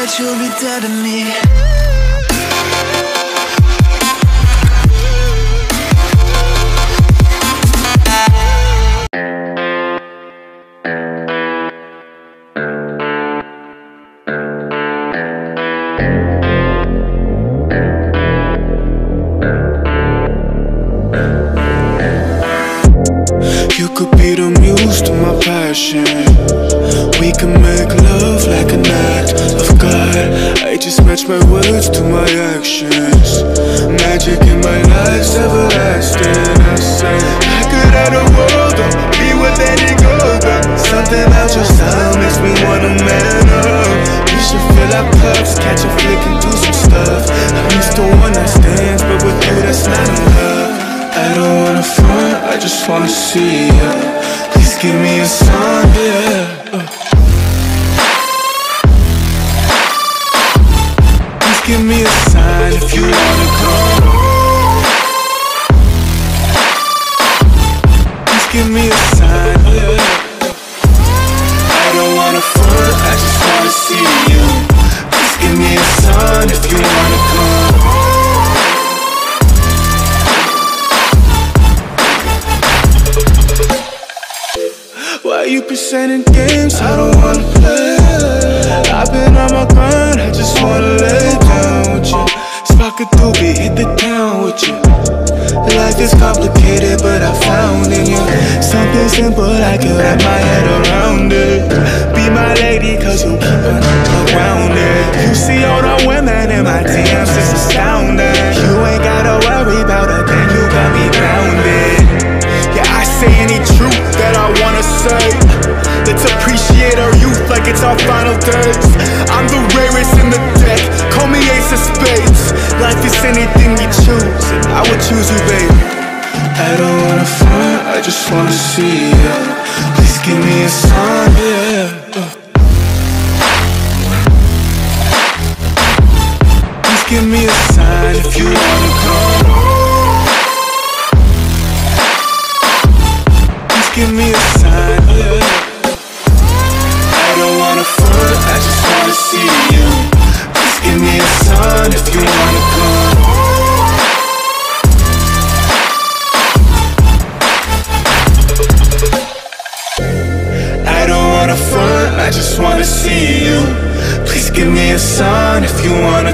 that you'll be dead to me. You could be the muse to my passion. We can make love like an act of God. I just match my words to my actions. Magic in my life's everlasting. I say I could have the world or be with any girl, but something about your style makes me wanna man up. We should fill our cups, catch a flick and do some stuff. I'm used to one night stands, but with you that's not enough. I don't wanna front, I just wanna see ya. Please give me a sign, yeah. Please give me a sign if you wanna come. Please give me a sign, yeah. I don't wanna front, I just wanna see you. Please give me a sign if you wanna come. Why you presenting games I don't wanna play? I've been on my grind, I just wanna lay down with you. Spark a doobie, hit the town with you. Life is complicated, but I found in you something simple, I can wrap my head around it. Be my lady, cause you keep on around it. You see all the women in my DMs, it's astounding. You ain't gotta worry about a thing, you got me grounded. Yeah, I say any truth that I wanna say. Let's appreciate our youth like it's our final days. I'm the rarest in the deck, call me ace of spades. Life is anything you choose, and I would choose you, babe. I don't wanna front, I just wanna see ya. Please give me a sign, yeah. Please give me a sign if you wanna come. Give me a sign, yeah. I don't wanna front, I just wanna see you. Please give me a sign if you wanna come. I don't wanna front, I just wanna see you. Please give me a sign if you wanna